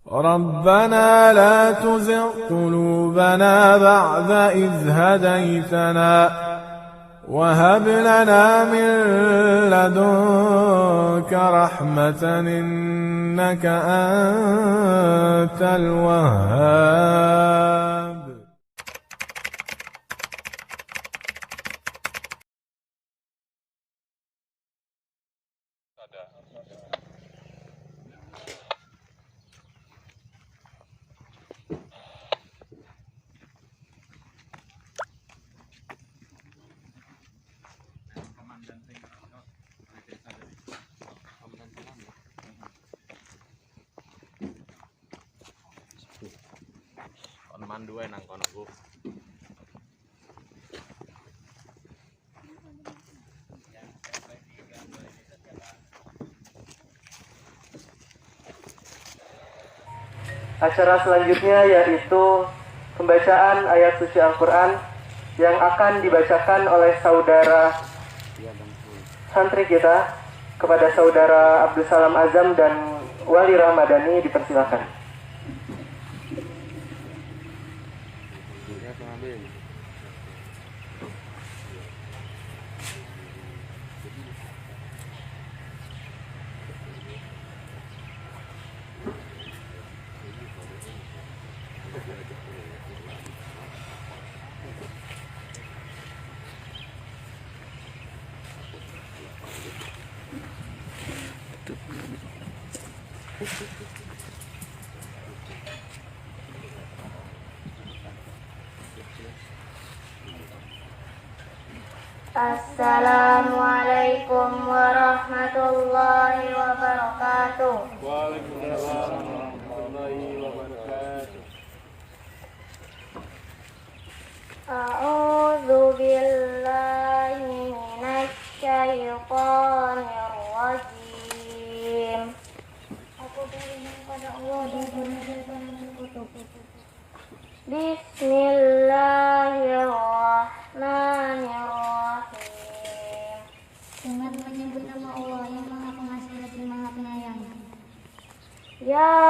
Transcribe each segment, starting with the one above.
ربنا لا تزغ قلوبنا بعد إذ هديتنا وهب لنا من لدنك رحمة إنك أنت الوهاب. Mandu nang kono Bu. Acara selanjutnya yaitu pembacaan ayat suci Al-Quran yang akan dibacakan oleh saudara santri kita kepada saudara Abdul Salam Azam dan Wali Ramadhani, dipersilakan. Assalamualaikum warahmatullahi wabarakatuh. Waalaikumsalam warahmatullahi wabarakatuh. A'udzu billahi minasy syaithanir rajim. Aku berlindung pada Allah dari syaitan yang terkutuk. Bismillahirrahmanirrahim. Dengan menyebut nama Allah yang Maha Pengasih lagi Maha Penyayang. Ya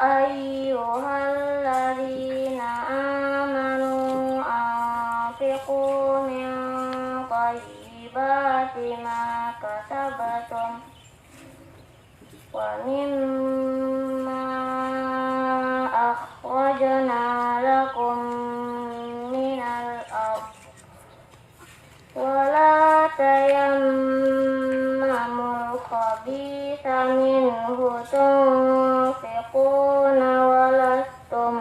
ayyuhalladzina amanu anfiqu min thayyibati ma kasabtum wa mimma akhrajna lakum minal ardh wa la tayammamul khabitha minhu tunfiquna wa lastum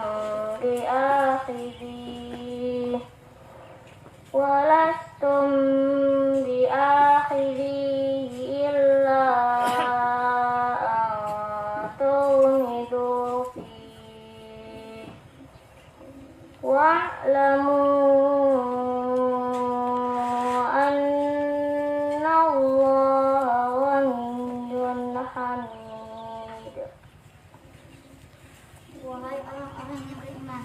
biakhidhihi illa an tughmidu fihi wa'lamu annallaha ghaniyyun hamid. Wahai orang-orang yang beriman,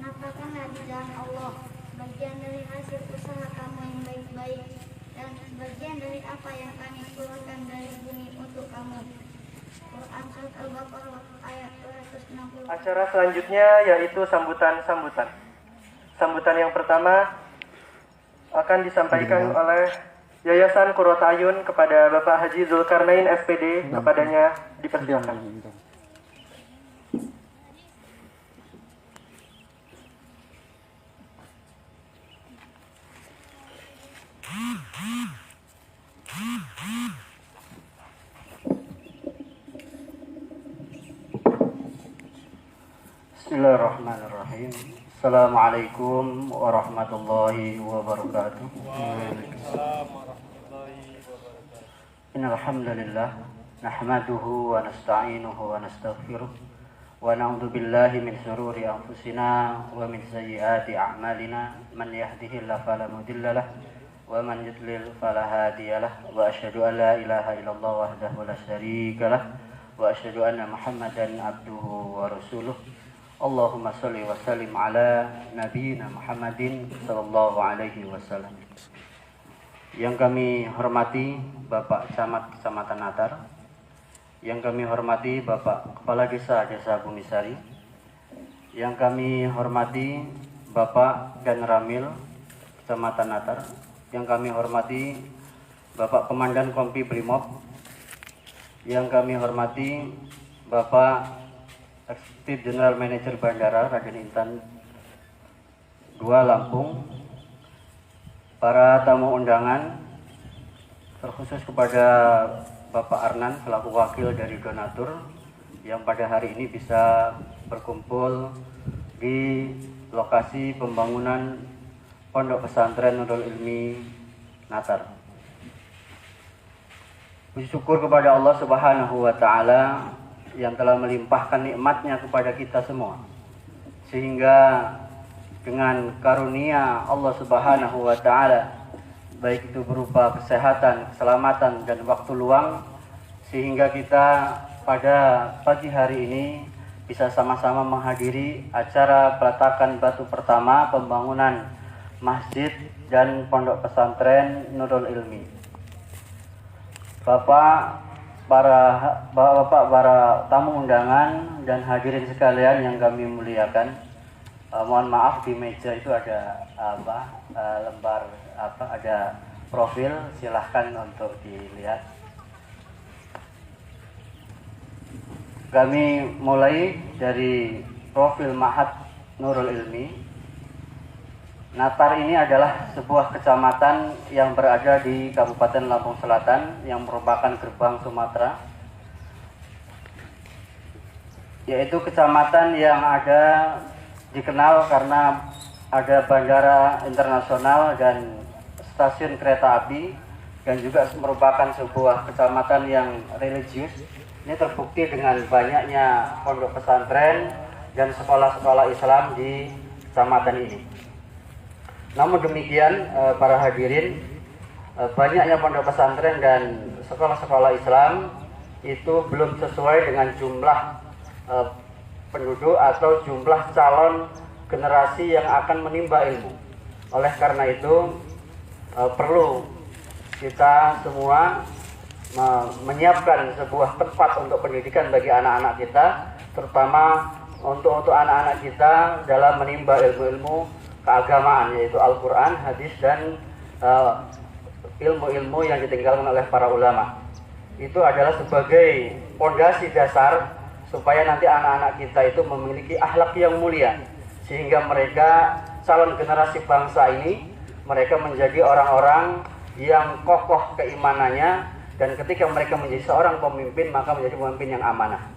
nafkahkanlah di jalan Allah bagian dari hasil usaha kamu yang baik-baik dan bagian dari apa yang kami keluarkan dari bumi untuk kamu. Quran Surat Al-Baqarah ayat 260. Acara selanjutnya yaitu sambutan-sambutan. Sambutan yang pertama akan disampaikan oleh Yayasan Qurratu Ayun kepada Bapak Haji Zulkarnain SPD. Kepadanya dipersilakan. Bismillahirrahmanirrahim. Assalamualaikum warahmatullahi wabarakatuh. Innal hamdalillah nahmaduhu wa nasta'inuhu wa nastaghfiruh wa na'udzu billahi min shururi anfusina wa min sayyiati a'malina. Man yahdihillahu fala mudilla lahu wa man yudlil fala hadiya lahu wa asyhadu an la ilaha illallah wahdahu la syarika lahu wa asyhadu anna Muhammadan abduhu wa rasuluh. Allahumma sholli wa sallim ala nabiyyina Muhammadin sallallahu alaihi wasallam. Yang kami hormati Bapak Camat Kecamatan Natar, yang kami hormati Bapak Kepala Desa Bumisari, yang kami hormati Bapak Dan Ramil, Kecamatan Natar, yang kami hormati Bapak Komandan Kompi Brimob, yang kami hormati Bapak Eksekutif General Manager Bandara Raden Intan II Lampung, para tamu undangan, terkhusus kepada Bapak Arnan selaku wakil dari donatur yang pada hari ini bisa berkumpul di lokasi pembangunan Pondok Pesantren Nurul Ilmi Natar. Puji syukur kepada Allah Subhanahu wa Ta'ala yang telah melimpahkan nikmatnya kepada kita semua, sehingga dengan karunia Allah Subhanahu wa Ta'ala, baik itu berupa kesehatan, keselamatan, dan waktu luang, sehingga kita pada pagi hari ini bisa sama-sama menghadiri acara peletakan batu pertama pembangunan masjid dan pondok pesantren Nurul Ilmi. Bapak, para tamu undangan dan hadirin sekalian yang kami muliakan, mohon maaf di meja itu ada lembar ada profil, silahkan untuk dilihat. Kami mulai dari profil Ma'had Nurul Ilmi. Natar ini adalah sebuah kecamatan yang berada di Kabupaten Lampung Selatan yang merupakan gerbang Sumatera, yaitu kecamatan yang dikenal karena ada bandara internasional dan stasiun kereta api, dan juga merupakan sebuah kecamatan yang religius. Ini terbukti dengan banyaknya pondok pesantren dan sekolah-sekolah Islam di kecamatan ini. Namun demikian, para hadirin, banyaknya pondok pesantren dan sekolah-sekolah Islam itu belum sesuai dengan jumlah penduduk atau jumlah calon generasi yang akan menimba ilmu. Oleh karena itu perlu kita semua menyiapkan sebuah tempat untuk pendidikan bagi anak-anak kita, terutama untuk anak-anak kita dalam menimba ilmu-ilmu keagamaan, yaitu Al-Quran, hadis, dan ilmu-ilmu yang ditinggalkan oleh para ulama. Itu adalah sebagai fondasi dasar supaya nanti anak-anak kita itu memiliki akhlak yang mulia, sehingga mereka calon generasi bangsa ini, mereka menjadi orang-orang yang kokoh keimanannya, dan ketika mereka menjadi seorang pemimpin, maka menjadi pemimpin yang amanah.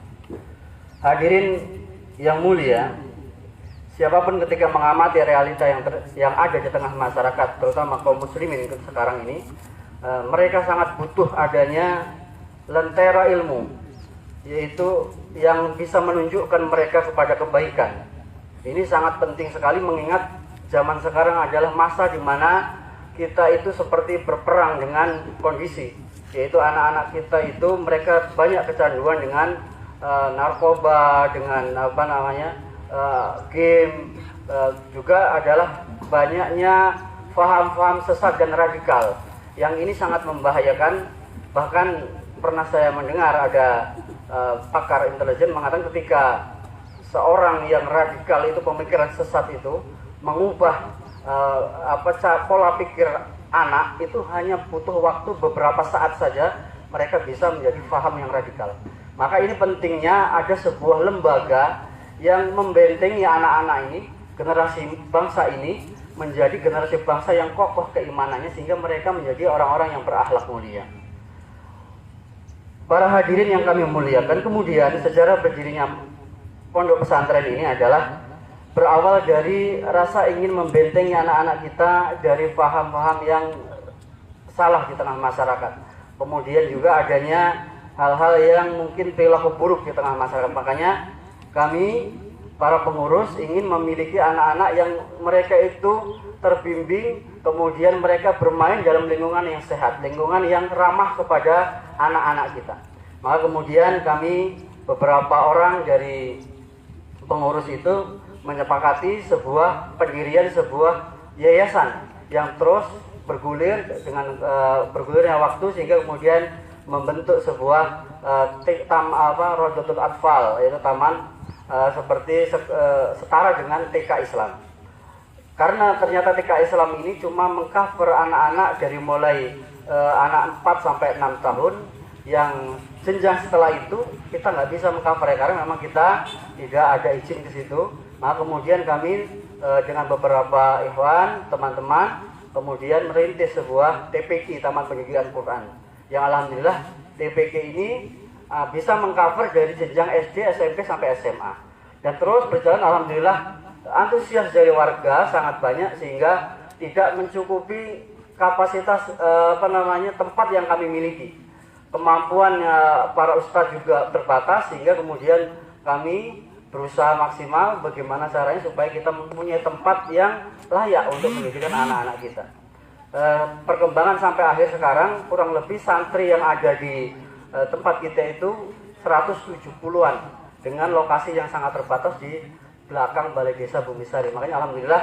Hadirin yang mulia, siapapun ketika mengamati realita yang ada di tengah masyarakat, terutama kaum muslimin sekarang ini, mereka sangat butuh adanya lentera ilmu, yaitu yang bisa menunjukkan mereka kepada kebaikan. Ini sangat penting sekali, mengingat zaman sekarang adalah masa di mana kita itu seperti berperang dengan kondisi, yaitu anak-anak kita itu mereka banyak kecanduan dengan narkoba, dengan game, juga adalah banyaknya faham-faham sesat dan radikal yang ini sangat membahayakan. Bahkan pernah saya mendengar ada pakar intelijen mengatakan ketika seorang yang radikal itu, pemikiran sesat itu, mengubah pola pikir anak, itu hanya butuh waktu beberapa saat saja mereka bisa menjadi paham yang radikal. Maka ini pentingnya ada sebuah lembaga yang membentengi anak-anak ini, generasi bangsa ini, menjadi generasi bangsa yang kokoh keimanannya, sehingga mereka menjadi orang-orang yang berakhlak mulia. Para hadirin yang kami muliakan, kemudian sejarah berdirinya pondok pesantren ini adalah berawal dari rasa ingin membentengi anak-anak kita dari paham-paham yang salah di tengah masyarakat. Kemudian juga adanya hal-hal yang mungkin perilaku buruk di tengah masyarakat. Makanya kami, para pengurus, ingin memiliki anak-anak yang mereka itu terbimbing, kemudian mereka bermain dalam lingkungan yang sehat, lingkungan yang ramah kepada anak-anak kita. Maka kemudian kami, beberapa orang dari pengurus itu, menyepakati sebuah pendirian sebuah yayasan yang terus bergulir dengan bergulirnya waktu, sehingga kemudian membentuk sebuah Rodotul Atfal, yaitu taman seperti setara dengan TK Islam. Karena ternyata TK Islam ini cuma mengcover anak-anak dari mulai anak 4 sampai 6 tahun, yang jenjang setelah itu kita nggak bisa mengcover ya, karena memang kita tidak ada izin ke situ. Maka kemudian kami dengan beberapa ikhwan, teman-teman, kemudian merintis sebuah TPQ, Taman Pendidikan Quran, yang alhamdulillah TPQ ini bisa mengcover dari jenjang SD, SMP sampai SMA, dan terus berjalan. Alhamdulillah antusias dari warga sangat banyak, sehingga tidak mencukupi kapasitas tempat yang kami miliki. Kemampuan para ustadz juga terbatas, sehingga kemudian kami berusaha maksimal bagaimana caranya supaya kita mempunyai tempat yang layak untuk mendidikan anak-anak kita. Perkembangan sampai akhir sekarang, kurang lebih santri yang ada di tempat kita itu 170-an, dengan lokasi yang sangat terbatas di belakang Balai Desa Bumisari. Makanya alhamdulillah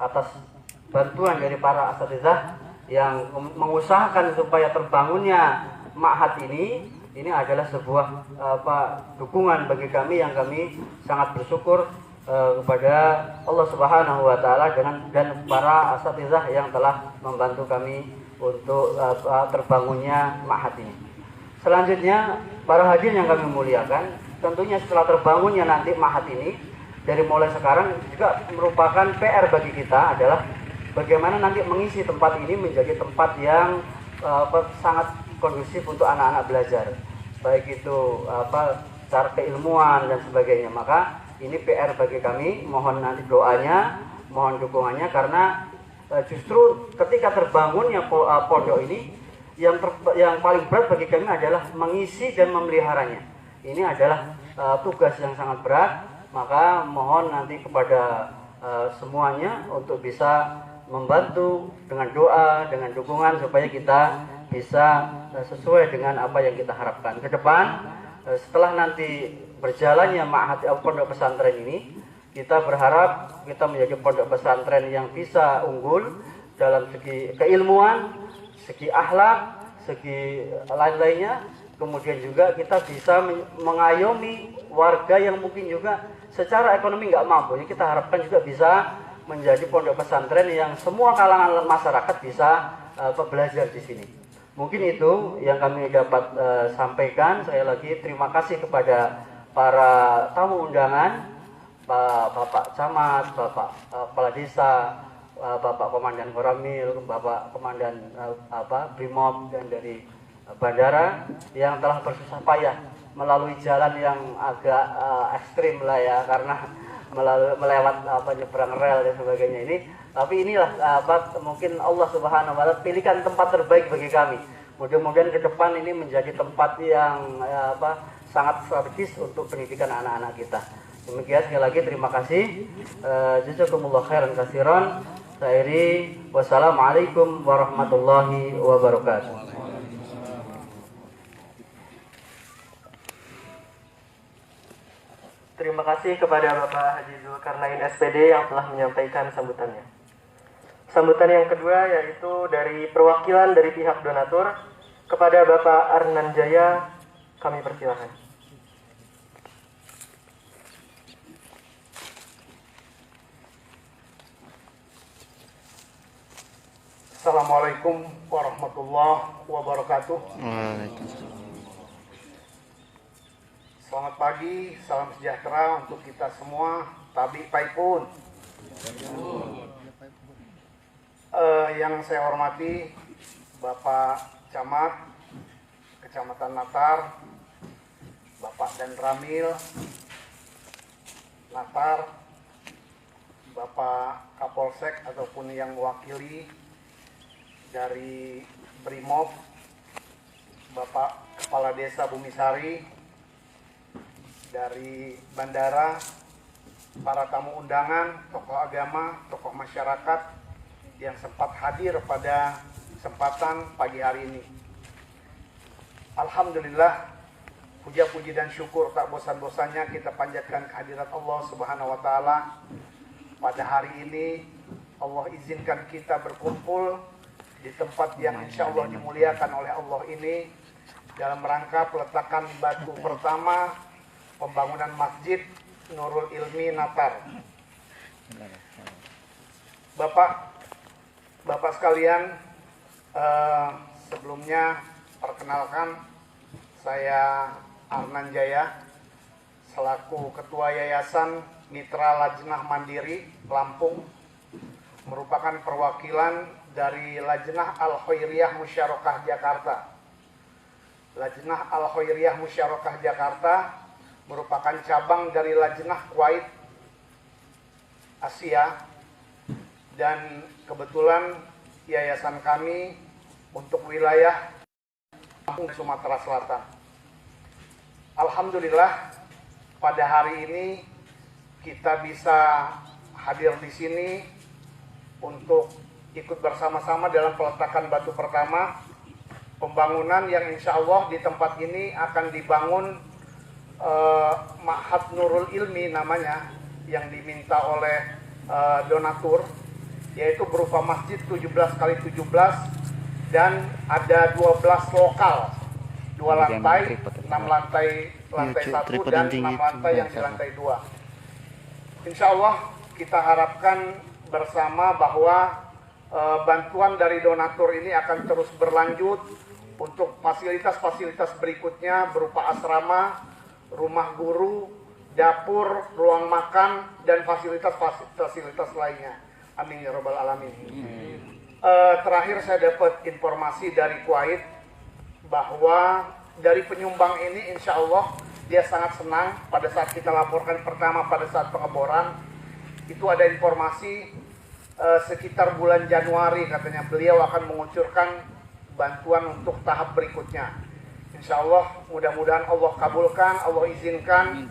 atas bantuan dari para asatizah yang mengusahakan supaya terbangunnya ma'had ini adalah sebuah dukungan bagi kami, yang kami sangat bersyukur kepada Allah Subhanahu wa taala dan para asatizah yang telah membantu kami untuk terbangunnya ma'had ini. Selanjutnya, para hadirin yang kami muliakan, tentunya setelah terbangunnya nanti ma'had ini, dari mulai sekarang juga merupakan PR bagi kita adalah bagaimana nanti mengisi tempat ini menjadi tempat yang sangat kondusif untuk anak-anak belajar, baik itu cara keilmuan dan sebagainya. Maka ini PR bagi kami, mohon nanti doanya, mohon dukungannya, karena justru ketika terbangunnya pondok ini, yang paling berat bagi kami adalah mengisi dan memeliharanya. Ini adalah tugas yang sangat berat. Maka mohon nanti kepada semuanya untuk bisa membantu dengan doa, dengan dukungan, supaya kita bisa sesuai dengan apa yang kita harapkan ke depan. Setelah nanti berjalannya ma'had pondok pesantren ini, kita berharap kita menjadi pondok pesantren yang bisa unggul dalam segi keilmuan, segi akhlak, segi lain-lainnya. Kemudian juga kita bisa mengayomi warga yang mungkin juga secara ekonomi nggak mampu. Kita harapkan juga bisa menjadi pondok pesantren yang semua kalangan masyarakat bisa belajar di sini. Mungkin itu yang kami dapat sampaikan. Saya lagi terima kasih kepada para tamu undangan, Bapak Camat, Bapak Kepala Desa, Bapak Komandan Koramil, Bapak Komandan Brimob, dan dari bandara yang telah bersusah payah melalui jalan yang agak ekstrim lah ya, karena melewat nyebrang rel dan sebagainya ini. Tapi inilah mungkin Allah Subhanahu wa taala pilihkan tempat terbaik bagi kami. Mudah-mudahan ke depan ini menjadi tempat yang sangat strategis untuk pendidikan anak-anak kita. Demikian, sekali lagi terima kasih. Jazakumullah khairan katsiran. Sairi, wassalamualaikum warahmatullahi wabarakatuh. Terima kasih kepada Bapak Haji Zulkarnain SPD yang telah menyampaikan sambutannya. Sambutan yang kedua yaitu dari perwakilan dari pihak donatur kepada Bapak Arnan Jaya, kami persilakan. Assalamualaikum warahmatullahi wabarakatuh. Selamat pagi, salam sejahtera untuk kita semua. Tabi Paipun. Yang saya hormati Bapak Camat Kecamatan Natar, Bapak Dan Ramil Natar, Bapak Kapolsek ataupun yang mewakili dari Brimob, Bapak Kepala Desa Bumisari, dari bandara, para tamu undangan, tokoh agama, tokoh masyarakat yang sempat hadir pada kesempatan pagi hari ini. Alhamdulillah, puja-puji dan syukur tak bosan-bosannya kita panjatkan kehadirat Allah Subhanahu wa taala. Pada hari ini Allah izinkan kita berkumpul di tempat yang insya Allah dimuliakan oleh Allah ini dalam rangka peletakan batu pertama pembangunan Masjid Nurul Ilmi Natar. Bapak sekalian, sebelumnya perkenalkan saya Arnan Jaya selaku Ketua Yayasan Mitra Lajnah Mandiri Lampung, merupakan perwakilan dari Lajnah Al-Khairiyah Musyarakah Jakarta. Lajnah Al-Khairiyah Musyarakah Jakarta merupakan cabang dari Lajnah Kuwait Asia, dan kebetulan yayasan kami untuk wilayah Lampung, Sumatera Selatan. Alhamdulillah pada hari ini kita bisa hadir di sini untuk ikut bersama-sama dalam peletakan batu pertama pembangunan yang insya Allah di tempat ini akan dibangun Ma'had Nurul Ilmi namanya, yang diminta oleh donatur, yaitu berupa masjid 17x17 dan ada 12 lokal, 2 lantai, 6 lantai 1 dan 6 lantai yang di lantai 2. Insya Allah kita harapkan bersama bahwa bantuan dari donatur ini akan terus berlanjut untuk fasilitas-fasilitas berikutnya berupa asrama, rumah guru, dapur, ruang makan, dan fasilitas-fasilitas lainnya. Amin ya Rabbal Alamin. Terakhir saya dapat informasi dari Kuwait bahwa dari penyumbang ini insya Allah dia sangat senang pada saat kita laporkan pertama pada saat pengeboran. Itu ada informasi sekitar bulan Januari katanya beliau akan mengucurkan bantuan untuk tahap berikutnya. Insya Allah mudah-mudahan Allah kabulkan, Allah izinkan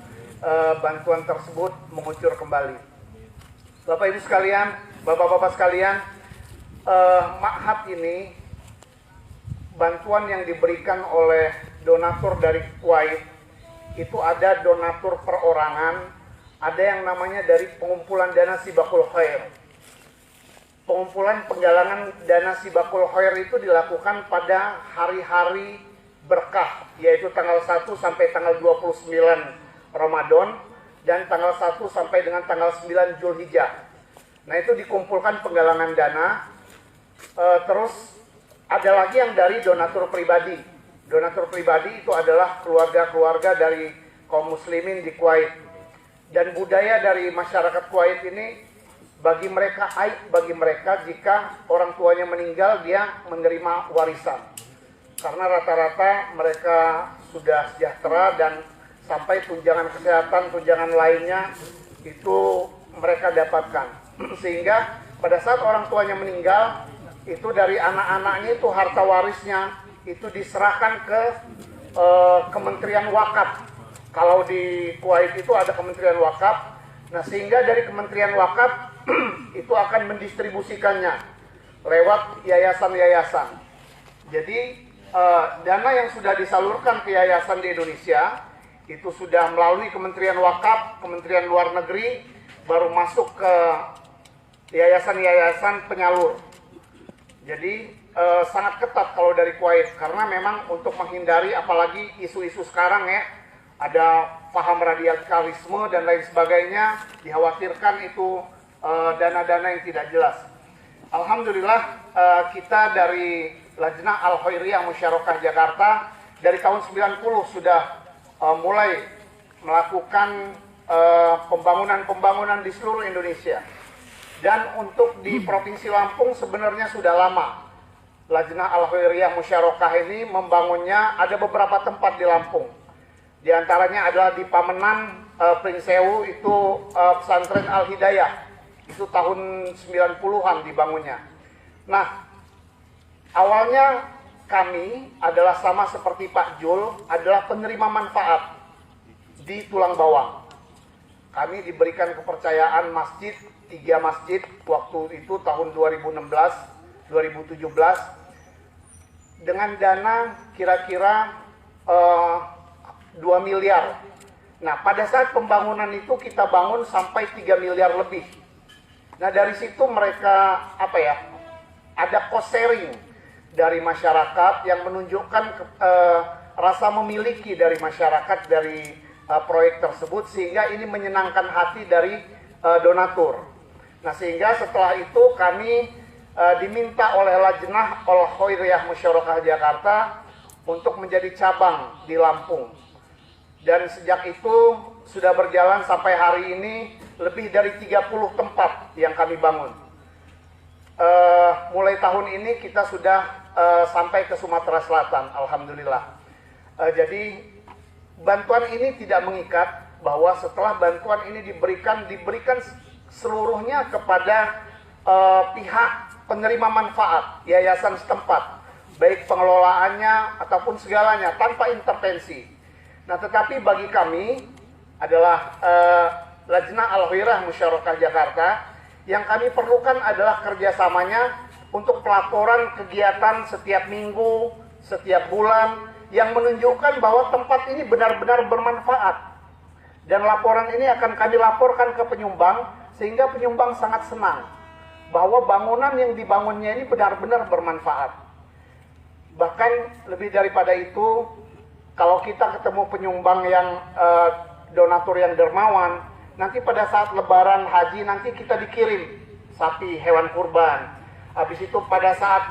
bantuan tersebut mengucur kembali. Bapak Ibu sekalian, Bapak-bapak sekalian, Ma'had ini bantuan yang diberikan oleh donatur dari Kuwait itu ada donatur perorangan, ada yang namanya dari pengumpulan dana Sibakul Khair. Pengumpulan penggalangan dana Sibakul Khair itu dilakukan pada hari-hari berkah, yaitu tanggal 1 sampai tanggal 29 Ramadan dan tanggal 1 sampai dengan tanggal 9 Zulhijjah. Nah, itu dikumpulkan penggalangan dana. Terus ada lagi yang dari donatur pribadi. Donatur pribadi itu adalah keluarga-keluarga dari kaum muslimin di Kuwait. Dan budaya dari masyarakat Kuwait ini, bagi mereka aib bagi mereka jika orang tuanya meninggal dia menerima warisan. Karena rata-rata mereka sudah sejahtera dan sampai tunjangan kesehatan, tunjangan lainnya itu mereka dapatkan. Sehingga pada saat orang tuanya meninggal, itu dari anak-anaknya itu harta warisnya itu diserahkan ke Kementerian Wakaf. Kalau di Kuwait itu ada Kementerian Wakaf. Nah, sehingga dari Kementerian Wakaf itu akan mendistribusikannya lewat yayasan-yayasan. Jadi dana yang sudah disalurkan ke yayasan di Indonesia itu sudah melalui Kementerian Wakaf, Kementerian Luar Negeri, baru masuk ke yayasan-yayasan penyalur. Jadi sangat ketat kalau dari Kuwait, karena memang untuk menghindari apalagi isu-isu sekarang ya, ada paham radikalisme dan lain sebagainya, dikhawatirkan itu dana-dana yang tidak jelas. Alhamdulillah kita dari Lajnah Al-Khairiyah Musyarakah Jakarta dari tahun 90 sudah mulai melakukan pembangunan-pembangunan di seluruh Indonesia. Dan untuk di Provinsi Lampung sebenarnya sudah lama. Lajnah Al-Khairiyah Musyarakah ini membangunnya ada beberapa tempat di Lampung. Di antaranya adalah di Pamenan, Pringsewu itu pesantren Al-Hidayah. Itu tahun 90-an dibangunnya. Nah, awalnya kami adalah sama seperti Pak Jul, adalah penerima manfaat di Tulang Bawang. Kami diberikan kepercayaan masjid, 3 masjid, waktu itu tahun 2016, 2017, dengan dana kira-kira 2 miliar. Nah, pada saat pembangunan itu kita bangun sampai 3 miliar lebih. Nah, dari situ mereka ada cost sharing dari masyarakat yang menunjukkan rasa memiliki dari masyarakat dari proyek tersebut, sehingga ini menyenangkan hati dari donatur. Nah, sehingga setelah itu kami diminta oleh Lajnah Al-Khairiyah Musyarakah Jakarta untuk menjadi cabang di Lampung. Dan sejak itu sudah berjalan sampai hari ini lebih dari 30 tempat yang kami bangun. Mulai tahun ini kita sudah sampai ke Sumatera Selatan, alhamdulillah. Jadi bantuan ini tidak mengikat, bahwa setelah bantuan ini diberikan seluruhnya kepada pihak penerima manfaat yayasan setempat, baik pengelolaannya ataupun segalanya tanpa intervensi. Nah, tetapi bagi kami adalah Lajnah Al-Khairiyah Musyarakah Jakarta, yang kami perlukan adalah kerjasamanya untuk pelaporan kegiatan setiap minggu, setiap bulan, yang menunjukkan bahwa tempat ini benar-benar bermanfaat. Dan laporan ini akan kami laporkan ke penyumbang, sehingga penyumbang sangat senang bahwa bangunan yang dibangunnya ini benar-benar bermanfaat. Bahkan lebih daripada itu, kalau kita ketemu penyumbang yang donatur yang dermawan, nanti pada saat lebaran haji nanti kita dikirim sapi, hewan kurban. Habis itu pada saat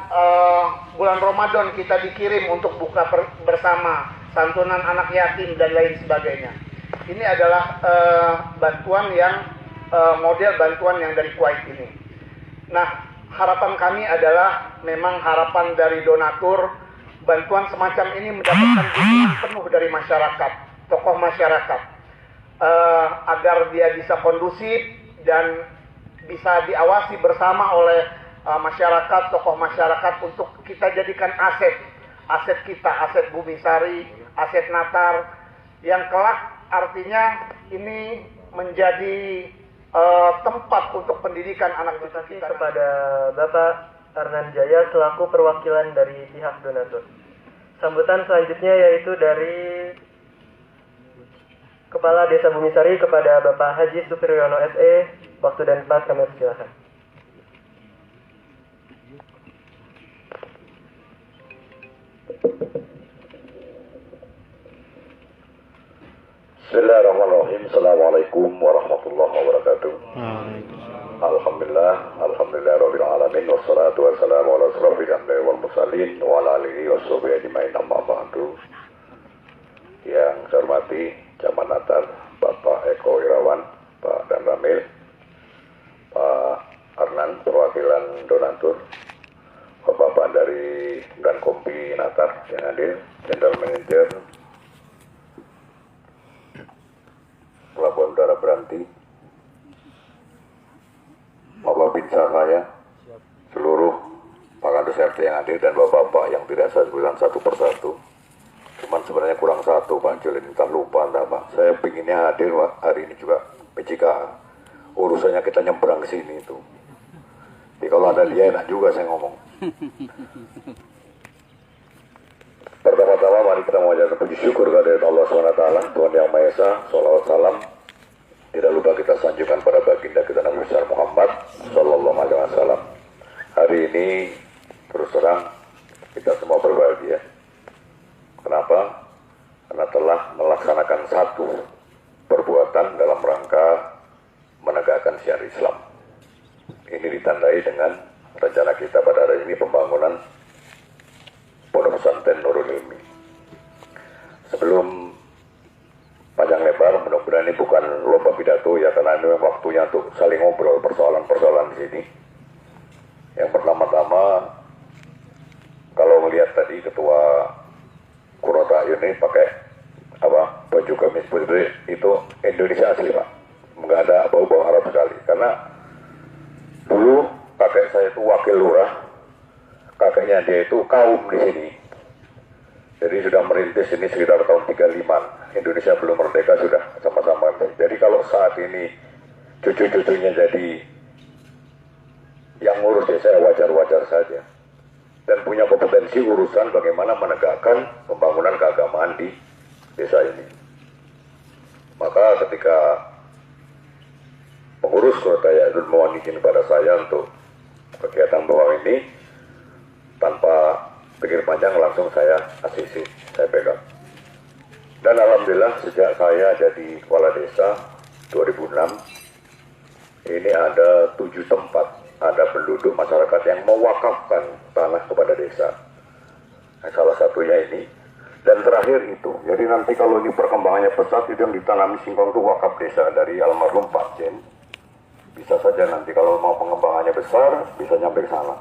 bulan Ramadan kita dikirim untuk buka bersama, santunan anak yatim dan lain sebagainya. Ini adalah bantuan yang model bantuan yang dari Kuwait ini. Nah, harapan kami adalah memang harapan dari donatur, bantuan semacam ini mendapatkan dukungan penuh dari masyarakat, tokoh masyarakat, agar dia bisa kondusif dan bisa diawasi bersama oleh masyarakat, tokoh masyarakat, untuk kita jadikan aset kita, aset Bumisari, aset Natar, yang kelak artinya ini menjadi tempat untuk pendidikan anak kita. Kepada Bapak Arnan Jaya selaku perwakilan dari pihak donatur. Sambutan selanjutnya yaitu dari Kepala Desa Bumisari kepada Bapak Haji Supiryono SE. Waktu dan tempat kami persilakan. Bismillahirrahmanirrahim. Assalamualaikum warahmatullahi wabarakatuh. Alhamdulillah rabbil alamin, wassalatu wassalamu ala asrofil anbiya'i wal mursalin wa ala alihi washabihi ajmain, amma ba'du. Yang saya hormati Camat Natar Bapak Eko Irawan, Pak Dan Ramil, Pak Arnan perwakilan donatur, Bapak dari Dan Kompi Natar yang hadir, General Manager Pelabuhan Udara Beranti, Bapak Binsar Raya, seluruh Pak Kades RT yang hadir, dan Bapak-Bapak yang tidak saya sebutkan satu persatu. Cuman sebenarnya kurang satu, Pak Julin, entah lupa entah Pak. Saya pinginnya hadir Pak, hari ini juga PCK. Urusannya kita nyebrang ke sini itu. Jadi kalau ada dia enak juga saya ngomong. Pertama-tama mari kita mengucapkan puji syukur kehadirat Allah SWT, Tuhan Yang Maha Esa, sholawat salam tidak lupa kita sanjungkan pada baginda kita Nabi besar Muhammad Sallallahu Alaihi Wasallam. Hari ini terus terang kita semua berbahagia. Kenapa? Karena telah melaksanakan satu perbuatan dalam rangka menegakkan syiar Islam. Ini ditandai dengan rencana kita pada hari ini pembangunan Pondok Pesantren Nurul Ilmi. Sebelum panjang lebar, mudah-mudahan ini bukan lomba pidato ya, karena ini waktunya untuk saling ngobrol persoalan-persoalan di sini. Yang pertama-tama, kalau melihat tadi Ketua Kurota ini pakai baju gamis putih, itu Indonesia asli Pak, nggak ada bau-bau Arab sekali. Karena dulu kakek saya itu wakil lurah, kakeknya dia itu kaum di sini. Jadi sudah merintis ini sekitar tahun 35. Indonesia belum merdeka sudah sama-sama. Jadi kalau saat ini cucu-cucunya jadi yang ngurus desa, wajar-wajar saja. Dan punya kompetensi urusan bagaimana menegakkan pembangunan keagamaan di desa ini. Maka ketika pengurus kota itu mohon izin pada saya untuk kegiatan bawah ini, tanpa pikir panjang langsung saya asisi, saya pegang. Dan alhamdulillah sejak saya jadi kepala desa 2006, ini ada 7 tempat, ada penduduk masyarakat yang mewakafkan tanah kepada desa. Nah, salah satunya ini. Dan terakhir itu, jadi nanti kalau ini perkembangannya pesat, itu yang ditanami singkong itu wakaf desa dari almarhum Pak Jen. Bisa saja nanti kalau mau pengembangannya besar, bisa nyampe ke sana.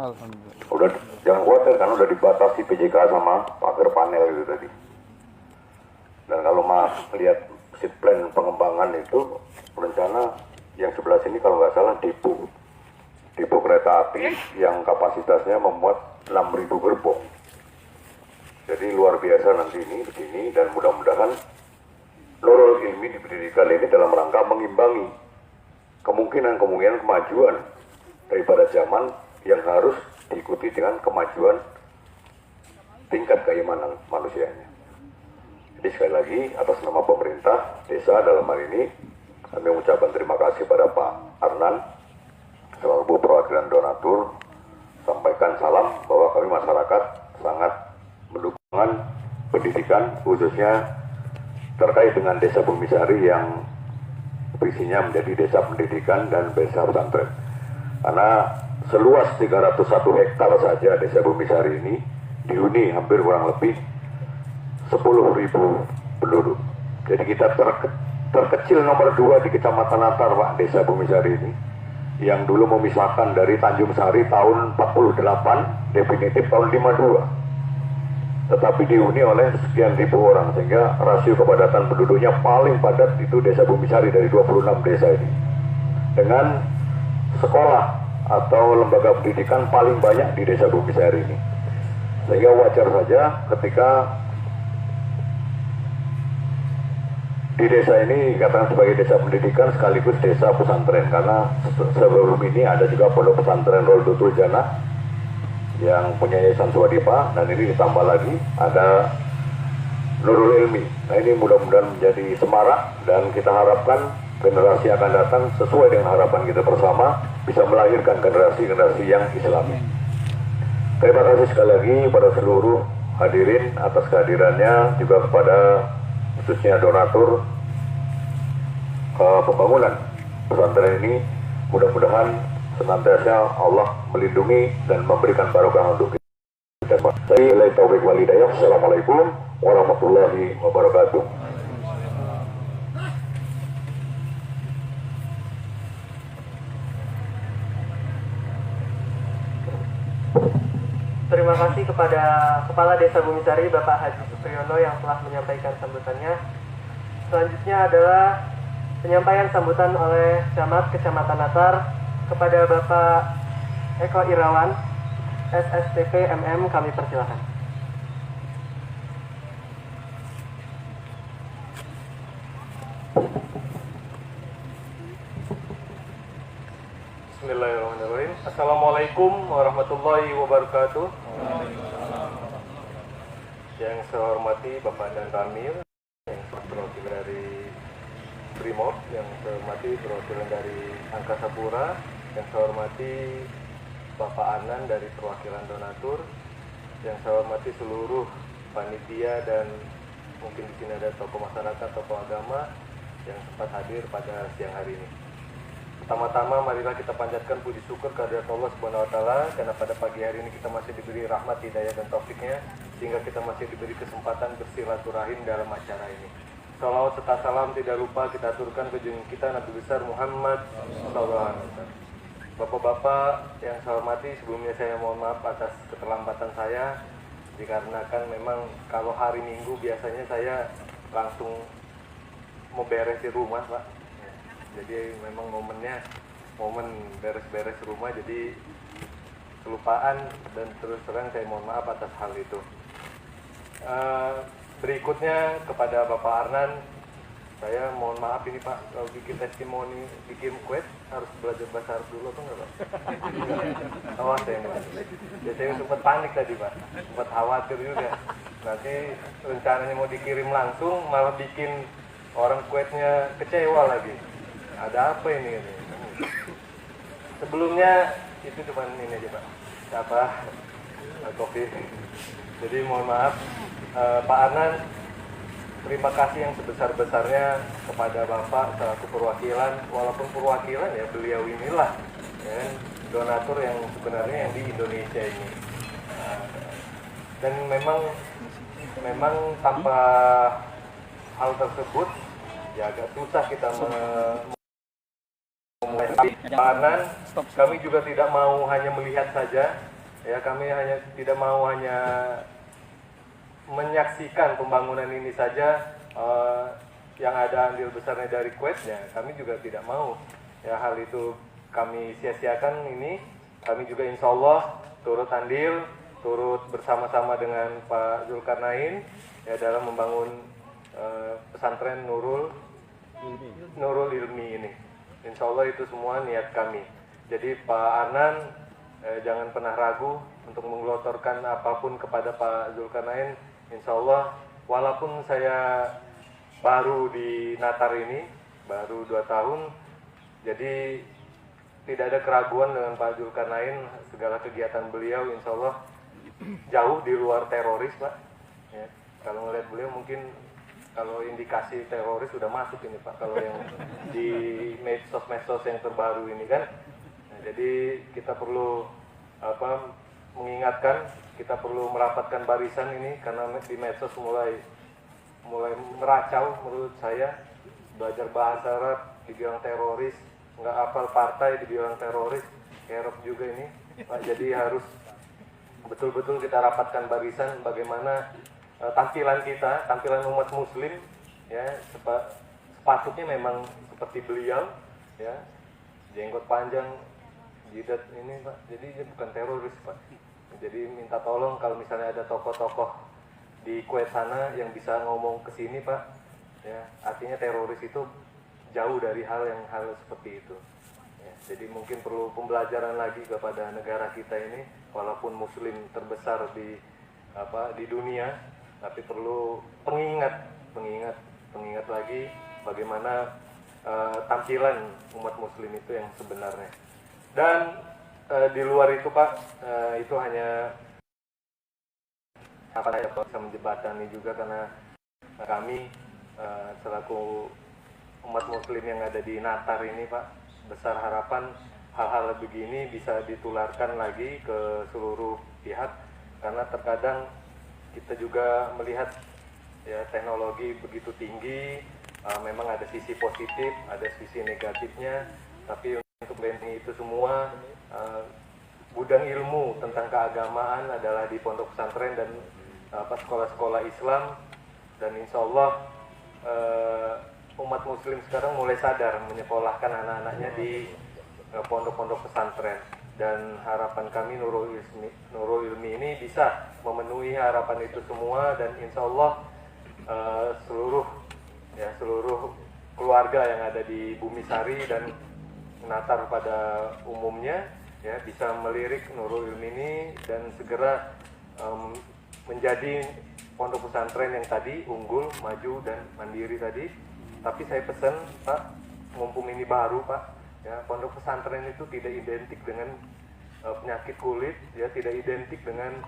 Alhamdulillah. Udah, jangan khawatir karena udah dibatasi PJK sama pagar panel itu tadi. Dan kalau Mas lihat si plan pengembangan itu, rencana yang sebelah sini kalau nggak salah depo kereta api yang kapasitasnya memuat 6.000 gerbong. Jadi luar biasa nanti ini begini, dan mudah-mudahan Nurul Ilmi didirikan ini dalam rangka mengimbangi kemungkinan kemajuan daripada zaman yang harus diikuti dengan kemajuan tingkat keimanan manusianya. Jadi sekali lagi atas nama pemerintah desa dalam hal ini kami mengucapkan terima kasih pada Pak Arnan selaku perwakilan donatur, sampaikan salam bahwa kami masyarakat sangat mendukung pendidikan khususnya terkait dengan desa Bumisari yang visinya menjadi desa pendidikan dan desa pesantren. Karena seluas 301 hektar saja desa Bumisari ini dihuni hampir kurang lebih 10.000 penduduk. Jadi kita terkecil nomor 2 di Kecamatan Natar, Pak, desa Bumisari ini, yang dulu memisahkan dari Tanjung Sari tahun 48, definitif tahun 52. Tetapi dihuni oleh sekian ribu orang, sehingga rasio kepadatan penduduknya paling padat itu desa Bumisari dari 26 desa ini. Dengan sekolah atau lembaga pendidikan paling banyak di desa Bumisari ini. Sehingga wajar saja ketika di desa ini dikatakan sebagai desa pendidikan sekaligus desa pesantren, karena sebelum ini ada juga pondok pesantren Roldutul Jannah yang punya Yayasan Swadhipa, dan ini ditambah lagi ada Nurul Ilmi. Nah, ini mudah-mudahan menjadi semarak, dan kita harapkan generasi akan datang sesuai dengan harapan kita bersama bisa melahirkan generasi-generasi yang Islami. Terima kasih sekali lagi pada seluruh hadirin atas kehadirannya, juga kepada khususnya donatur pembangunan pesantren ini. Mudah-mudahan senantiasa Allah melindungi dan memberikan barokah untuk kita. Saya Ilai Taufik Walidayah. Assalamualaikum warahmatullahi wabarakatuh. Terima kasih kepada Kepala Desa Bumisari Bapak Haji Supriyono yang telah menyampaikan sambutannya. Selanjutnya adalah penyampaian sambutan oleh Camat Kecamatan Natar kepada Bapak Eko Irawan, SSTP MM, kami persilakan. Bismillahirrahmanirrahim. Assalamualaikum warahmatullahi wabarakatuh. Yang saya hormati Bapak Dan Ramil, yang perwakilan dari Brimob, yang saya hormati perwakilan dari Angkasa Pura, yang saya hormati Bapak Anan dari perwakilan donatur, yang saya hormati seluruh panitia, dan mungkin di sini ada tokoh masyarakat, tokoh agama yang sempat hadir pada siang hari ini. Pertama-tama marilah kita panjatkan puji syukur kehadirat Allah Subhanahu wa taala, karena pada pagi hari ini kita masih diberi rahmat, hidayah dan taufiknya, sehingga kita masih diberi kesempatan bersilaturahim dalam acara ini. Salawat serta salam tidak lupa kita aturkan ke junjungan kita Nabi besar Muhammad SAW. Bapak-bapak yang saya hormati, sebelumnya saya mohon maaf atas keterlambatan saya, dikarenakan memang kalau hari Minggu biasanya saya langsung mau beres di rumah, Pak. Jadi memang momen beres-beres rumah, jadi kelupaan, dan terus terang saya mohon maaf atas hal itu. Berikutnya kepada Bapak Arnan, saya mohon maaf ini Pak, kalau bikin testimoni, bikin kue harus belajar bahasa Arab dulu atau enggak Pak? Awas saya enggak. Ya, saya sempat panik tadi Pak, sempat khawatir juga. Nanti rencananya mau dikirim langsung, malah bikin orang kuetnya kecewa lagi. Ada apa ini? Sebelumnya itu cuma ini aja Pak. COVID. Jadi mohon maaf, Pak Anan, terima kasih yang sebesar-besarnya kepada Bapak selaku perwakilan, walaupun perwakilan ya beliau inilah ya, donatur yang sebenarnya yang di Indonesia ini. Dan memang tanpa hal tersebut ya agak susah kita memulai. Pak Anan, kami juga tidak mau hanya melihat saja, ya kami tidak mau hanya menyaksikan pembangunan ini saja, yang ada andil besarnya dari Kuwaitnya. Kami juga tidak mau ya hal itu kami sia-siakan ini. Kami juga insya Allah turut andil, turut bersama-sama dengan Pak Zulkarnain ya dalam membangun pesantren Nurul Ilmi ini. Insya Allah itu semua niat kami. Jadi Pak Anan jangan pernah ragu untuk menggelontorkan apapun kepada Pak Zulkarnain. Insya Allah walaupun saya baru di Natar ini, baru 2 tahun, jadi tidak ada keraguan dengan Pak Zulkarnain. Segala kegiatan beliau insya Allah jauh di luar teroris, Pak ya, kalau ngelihat beliau mungkin kalau indikasi teroris sudah masuk ini Pak, kalau yang di medsos-medsos yang terbaru ini kan. Nah, jadi kita perlu mengingatkan, kita perlu merapatkan barisan ini karena di medsos mulai meracau menurut saya. Belajar bahasa Arab dibilang teroris, nggak hafal partai dibilang teroris, kerap juga ini Pak. Jadi harus betul-betul kita rapatkan barisan bagaimana tampilan kita, tampilan umat muslim ya, sepatutnya memang seperti beliau ya, jenggot panjang, jidat ini Pak. Jadi dia bukan teroris Pak. Jadi minta tolong kalau misalnya ada tokoh-tokoh di Kuwait sana yang bisa ngomong ke sini Pak ya, artinya teroris itu jauh dari hal seperti itu ya. Jadi mungkin perlu pembelajaran lagi kepada negara kita ini, walaupun muslim terbesar di dunia, tapi perlu pengingat lagi bagaimana tampilan umat muslim itu yang sebenarnya. Dan di luar itu Pak, itu hanya saya bisa menjembatani juga karena kami selaku umat muslim yang ada di Natar ini Pak, besar harapan hal-hal begini bisa ditularkan lagi ke seluruh pihak, karena terkadang kita juga melihat ya teknologi begitu tinggi, memang ada sisi positif, ada sisi negatifnya, tapi untuk BNI itu semua gudang ilmu tentang keagamaan adalah di pondok pesantren dan sekolah-sekolah Islam. Dan insya Allah umat muslim sekarang mulai sadar menyekolahkan anak-anaknya di pondok-pondok pesantren, dan harapan kami Nurul Ilmi ini bisa memenuhi harapan itu semua. Dan insya Allah seluruh keluarga yang ada di Bumi Sari dan Natar pada umumnya ya bisa melirik Nurul Ilmi ini dan segera menjadi pondok pesantren yang tadi unggul, maju dan mandiri tadi. Tapi saya pesan Pak, mumpung ini baru Pak ya, pondok pesantren itu tidak identik dengan penyakit kulit ya, tidak identik dengan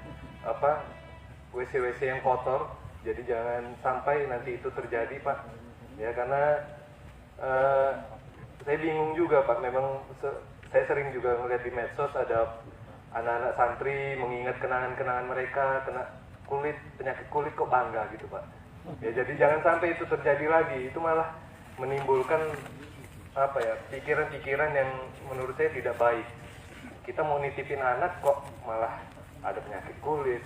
WC-WC yang kotor. Jadi jangan sampai nanti itu terjadi Pak ya, karena saya bingung juga Pak. Memang saya sering juga melihat di medsos ada anak-anak santri mengingat kenangan-kenangan mereka kena penyakit kulit kok bangga gitu Pak ya. Jadi jangan sampai itu terjadi lagi, itu malah menimbulkan pikiran-pikiran yang menurut saya tidak baik. Kita mau nitipin anak kok malah ada penyakit kulit,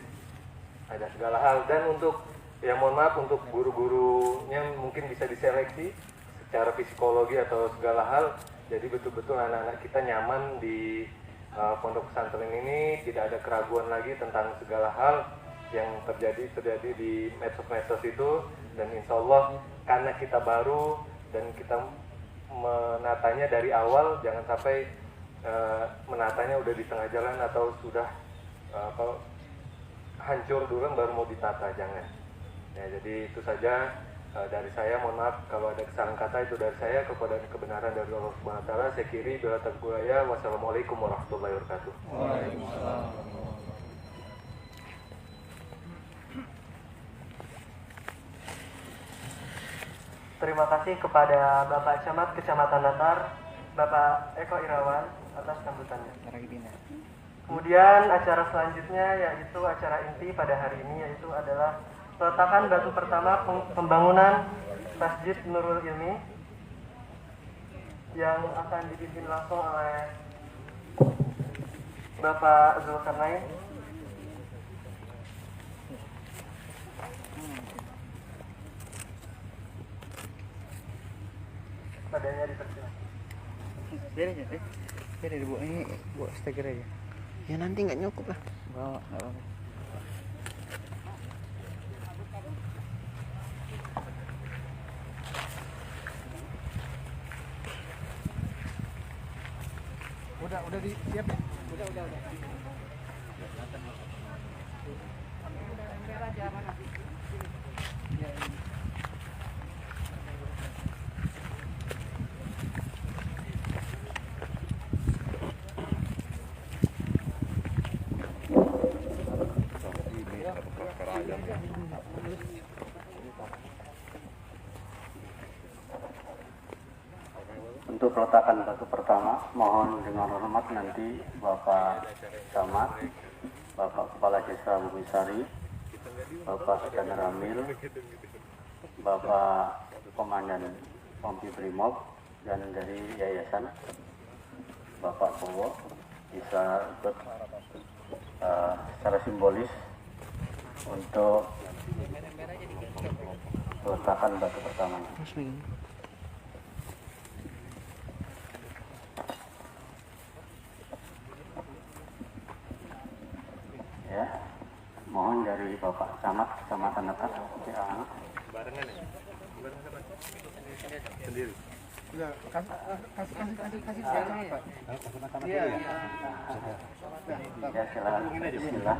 ada segala hal. Dan untuk ya mohon maaf, untuk guru-gurunya mungkin bisa diseleksi secara psikologi atau segala hal, jadi betul-betul anak-anak kita nyaman di pondok pesantren ini, tidak ada keraguan lagi tentang segala hal yang terjadi di medsos-medsos itu. Dan insya Allah karena kita baru dan kita menatanya dari awal, jangan sampai menatanya udah di tengah jalan atau sudah hancur dulu baru mau ditata, jangan ya. Jadi itu saja dari saya. Mohon maaf kalau ada kesalahan kata, itu dari saya. Kepada kebenaran dari Allah Subhanahu wa taala, saya kiri bila taqwa. Wassalamualaikum warahmatullahi wabarakatuh. Waalaikumsalam. terima kasih kepada Bapak Camat Kecamatan Natar, Bapak Eko Irawan atas sambutannya. Kemudian acara selanjutnya yaitu acara inti pada hari ini, yaitu adalah peletakan batu pertama pembangunan Masjid Nurul Ilmi yang akan dipimpin langsung oleh Bapak Zulkarnain. Padanya dipersilakan. Biar dibawa ini, bawa steker aja. Ya nanti nggak nyukup lah. Bawa, nggak apa-apa. Udah siap ya? Udah. Untuk peletakan batu pertama, mohon dengan hormat nanti Bapak Camat, Bapak Kepala Desa Bumisari, Bapak Dan Ramil, Bapak Komandan Pompi Brimob, dan dari Yayasan Bapak Bowo bisa ikut secara simbolis untuk peletakan batu pertama. Ya, mohon dari Bapak Camat Kecamatan Natar, Barengan ya? Bareng siapa? Sendiri. Udah, kasih jalan Pak. ya silakan. Bismillah.